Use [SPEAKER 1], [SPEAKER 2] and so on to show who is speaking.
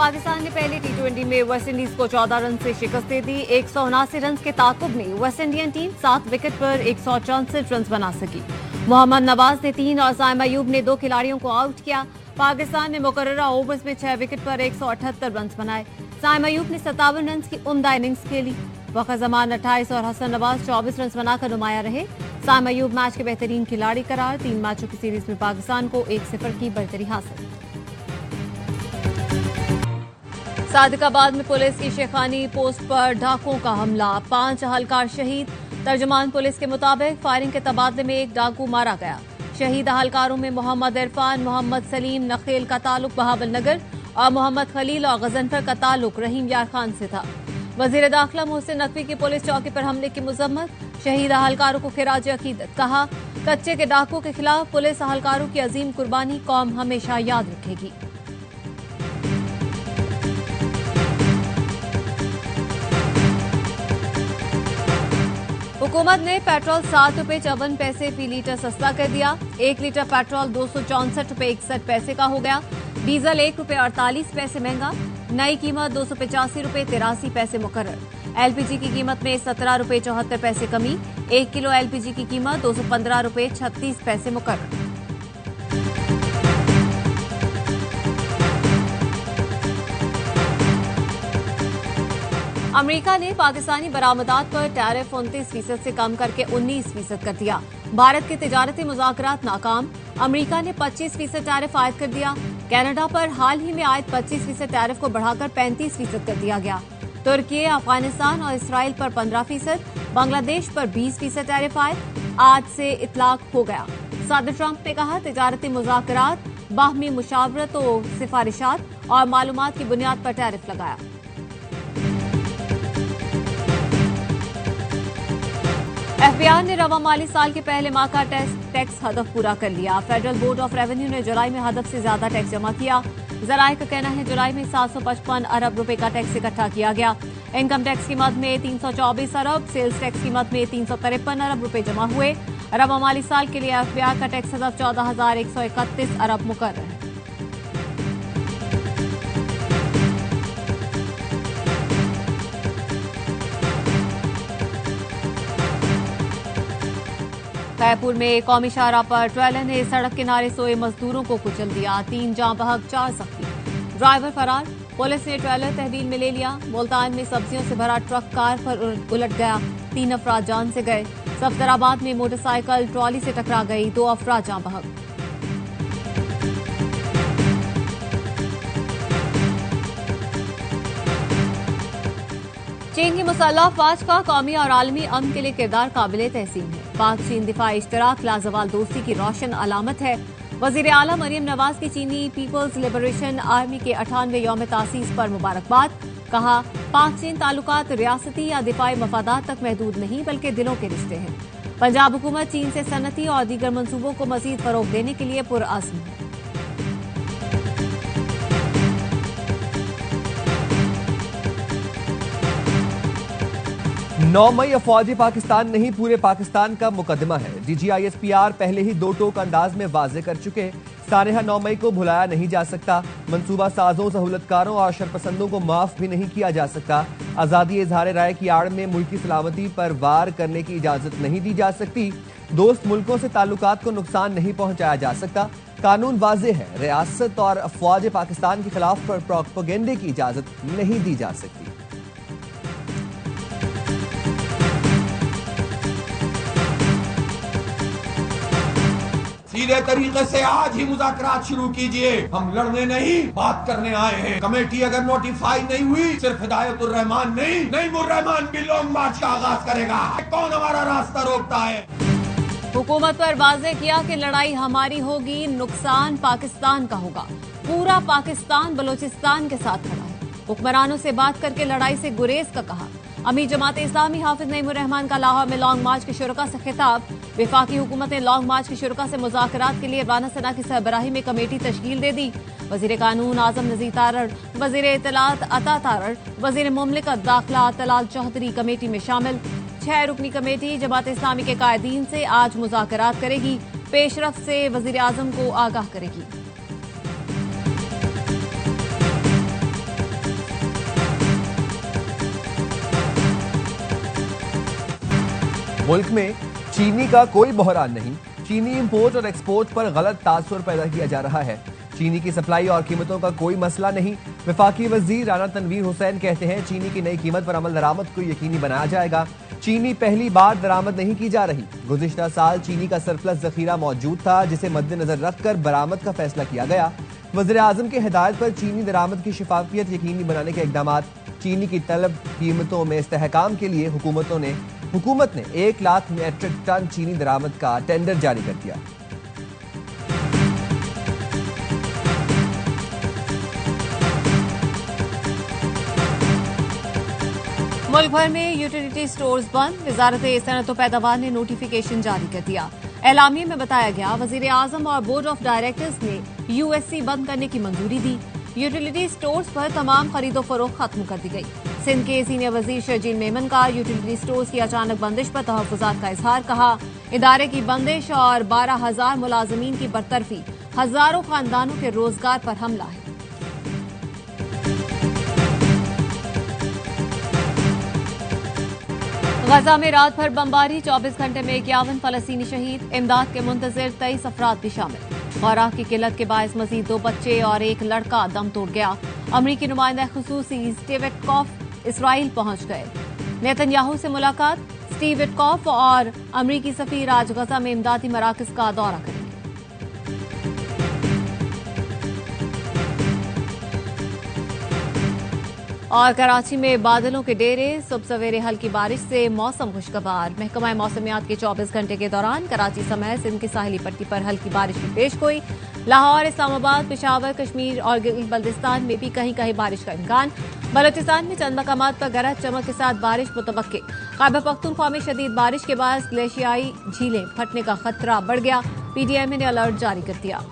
[SPEAKER 1] पाकिस्तान ने पहले टी20 में वेस्टइंडीज को 14 रन से शिकस्त दे दी। 179 रन के ताकुब में वेस्ट इंडियन टीम 7 विकेट पर 164 रन बना सकी। मोहम्मद नवाज ने 3 और साइम अयूब ने 2 खिलाड़ियों को आउट किया। पाकिस्तान ने मुकर्ररा ओवर्स में 6 विकेट पर 178 रन बनाए। साइम अयूब ने 57 रन की उम्दा इनिंग्स खेली। वक़र जमान 28 और हसन नवाज 24 रन बनाकर नुमाया रहे। साइम अयूब मैच के बेहतरीन खिलाड़ी करार। 3 मैचों की सीरीज में पाकिस्तान को 1-0 की बढ़तरी हासिल। सादिकाबाद में पुलिस की शेखानी पोस्ट पर डाकुओं का हमला, 5 अहलकार शहीद। तर्जुमान पुलिस के मुताबिक फायरिंग के तबादले में 1 डाकू मारा गया। शहीद अहलकारों में मोहम्मद इरफान, मोहम्मद सलीम नखेल का ताल्लुक बहावल नगर और मोहम्मद खलील और गजनफर का ताल्लुक रहीम यार खान से था। वजीर दाखिला मोहसिन नकवी की पुलिस चौकी पर हमले की मुजम्मत। शहीद अहलकारों को खिराज अकीदत, कहा कच्चे के डाकुओं के खिलाफ पुलिस अहलकारों की अजीम कुर्बानी कौम हमेशा याद रखेगी। हुकूमत ने पेट्रोल 7 रुपए 54 पैसे फी लीटर सस्ता कर दिया। 1 लीटर पेट्रोल 264 रुपए 61 पैसे का हो गया। डीजल 1 रुपए 48 पैसे महंगा। नई कीमत 285 रुपए 83 पैसे मुकर्रर। एलपीजी की कीमत में 17 रुपए 74 पैसे कमी। 1 किलो एलपीजी की कीमत 215 रुपए 36 पैसे मुकर्रर। अमेरिका ने पाकिस्तानी बरामदात पर टैरिफ 29% से कम करके 19% कर दिया। भारत के तिजारती मुज़ाकरात नाकाम। अमेरिका ने 25% टैरिफ आयद कर दिया। कनाडा पर हाल ही में आयद 25% टैरिफ को बढ़ाकर 35% कर दिया गया। तुर्की, अफगानिस्तान और इसराइल पर 15%, बांग्लादेश पर 20% टैरिफ आयद। आज से इतलाक हो गया। सदर ट्रंप ने कहा तिजारती मुज़ाकरात, बाहमी मुशावरत और सिफारिशात और मालूमात की बुनियाद पर टैरिफ लगाया। एफबीआई ने रवा माली साल के पहले माह का टैक्स हदफ पूरा कर लिया। फेडरल बोर्ड ऑफ रेवेन्यू ने जुलाई में हदफ से ज्यादा टैक्स जमा किया। जराये का कहना है जुलाई में 755 अरब रुपए का टैक्स इकट्ठा किया गया। इनकम टैक्स की मद में 324 अरब, सेल्स टैक्स की मद में 353 अरब रुपए जमा हुए। रवा माली साल के लिए एफबीआई का टैक्स हदफ 14,131 अरब मुकर्रर है। 'कैपुर में कौमी शाहराह पर ट्रेलर ने सड़क किनारे सोए मजदूरों को कुचल दिया। 3 जाँ बहक 4 जख्मी। ड्राइवर फरार। पुलिस ने ट्रेलर तहवील में ले लिया। मुल्तान में सब्जियों से भरा ट्रक कार पर उलट गया। 3 अफराद जान से गए। सफदराबाद में मोटरसाइकिल ट्रॉली से टकरा गई। 2 अफराद जाँ बहक। चीन की मुसल्लह अफवाज का कौमी और आलमी अमन के लिए किरदार काबिल तहसीन है। पाक चीन दिफाई इश्तराक लाजवाल दोस्ती की रोशन अलामत है। वजीर आला मरियम नवाज की चीनी पीपल्स लिबरेशन आर्मी के 98वें यौम तासीस पर मुबारकबाद। कहा पाक चीन ताल्लुकात रियासती या दिफाई मफादात तक महदूद नहीं बल्कि दिलों के रिश्ते हैं। पंजाब हुकूमत चीन से सनती और दीगर मंसूबों को मजीद फरोग देने के लिए पुरअज़्म है।
[SPEAKER 2] 9 मई अफवाजी पाकिस्तान नहीं पूरे पाकिस्तान का मुकदमा है। DGISPR पहले ही 2 टोक अंदाज में वाजे कर चुके। सानहा 9 मई को भुलाया नहीं जा सकता। मंसूबा साजों, सहूलतकारों और शरपसंदों को माफ भी नहीं किया जा सकता। आज़ादी इजहार राय की आड़ में मुल्की सलामती पर वार करने की इजाजत नहीं दी जा सकती। दोस्त मुल्कों से ताल्लुकात को नुकसान नहीं पहुंचाया जा सकता। कानून वाजे है। रियासत और अफवाज पाकिस्तान के खिलाफ प्रोपेगेंडे की इजाजत नहीं दी जा सकती।
[SPEAKER 3] सीधे तरीके से आज ही मुज़ाकरात शुरू कीजिए। हम लड़ने नहीं बात करने आए हैं। कमेटी अगर नोटिफाई नहीं हुई सिर्फ हिदायतुर रहमान नईमुर रहमान भी लॉन्ग मार्च का आगाज करेगा। कौन हमारा रास्ता रोकता है?
[SPEAKER 1] हुकूमत पर वाजे किया कि लड़ाई हमारी होगी, नुकसान पाकिस्तान का होगा। पूरा पाकिस्तान बलोचिस्तान के साथ खड़ा है। हुक्मरानों से बात करके लड़ाई से गुरेज का कहा। अमीर जमात इस्लामी हाफिज नईमुर रहमान का लाहौर में लॉन्ग मार्च के शुरका से खिताब। वफाकी हुकूमत ने लॉन्ग मार्च के शुरका से मुज़ाकरात के लिए राना सना की सरबराही में कमेटी तश्कील दे दी। वजीर कानून आजम नज़ीर तारड़, वजीर इत्तलात अता तारड़, वजीर मुमलिकत दाखिला तलाल चौधरी कमेटी में शामिल। 6 रुकनी कमेटी जमात इस्लामी के कायदीन से आज मुज़ाकरात करेगी। पेशरफ से वजीर आजम को आगाह करेगी।
[SPEAKER 2] मुल्क में चीनी का कोई बहरान नहीं, चीनी इंपोर्ट और एक्सपोर्ट पर गलत तासुर पैदा किया जा रहा है। चीनी की सप्लाई और कीमतों का कोई मसला नहीं। वफाकी वजीर राना तनवीर हुसैन कहते हैं चीनी की नई कीमत पर अमल दरामद को यकीनी बनाया जाएगा। चीनी पहली बार दरामद नहीं की जा रही। गुज़िश्ता साल चीनी का सरप्लस जखीरा मौजूद था, जिसे मद्देनजर रखकर बरामद का फैसला किया गया। वज़ीर आज़म की हिदायत पर चीनी दरामद की शफाफियत यकीनी बनाने के इक़दाम। चीनी की तलब कीमतों में इस्तेहकाम के लिए हुकूमत ने 1 लाख मीट्रिक टन चीनी दरामद का टेंडर जारी कर दिया।
[SPEAKER 1] मुल्क भर में यूटिलिटी स्टोर्स बंद। वजारत सनअत व पैदावार ने नोटिफिकेशन जारी कर दिया। एलामिये में बताया गया वजीर आजम और बोर्ड ऑफ डायरेक्टर्स ने यूएससी बंद करने की मंजूरी दी। यूटिलिटी स्टोर्स पर तमाम खरीदो फरोख्त खत्म कर दी गई। सिंध के सीनियर वजीर शर्जील मेमन का यूटिलिटी स्टोर्स की अचानक बंदिश पर तहफ़्फ़ुज़ात का इजहार। कहा इदारे की बंदिश और 12,000 मुलाजमीन की बरतरफी हजारों खानदानों के रोजगार पर हमला है। गजा में रात भर बमबारी, 24 घंटे में 51 फलस्तीनी शहीद। इमदाद के मुंतजिर 23 अफराद भी शामिल। खुराक की किल्लत के बायस मजीद 2 बच्चे और 1 लड़का दम तोड़ गया। अमरीकी नुमाइंदा खुसूसी स्टीव विटकॉफ इसराइल पहुंच गए। नेतन्याहू से मुलाकात। स्टीव विटकॉफ और अमरीकी सफीर आज गजा में इमदादी मराकज का दौरा करेंगे। और कराची में बादलों के डेरे, सुबह सवेरे हल्की बारिश से मौसम खुशगवार। महकमा मौसमियात के 24 घंटे के दौरान कराची समेत सिंध की साहिली पट्टी पर हल्की बारिश की पेशगोई। लाहौर, इस्लामाबाद, पेशावर, कश्मीर और गिलगित बल्तिस्तान में भी कहीं कहीं बारिश का इम्कान। बलोचिस्तान में चंद मकामात पर गरज चमक के साथ बारिश मुतवक्के। खैबर पख्तूनख्वा में शदीद बारिश के बाद ग्लेशियाई झीलें फटने का खतरा बढ़ गया। PTI ने अलर्ट जारी कर दिया।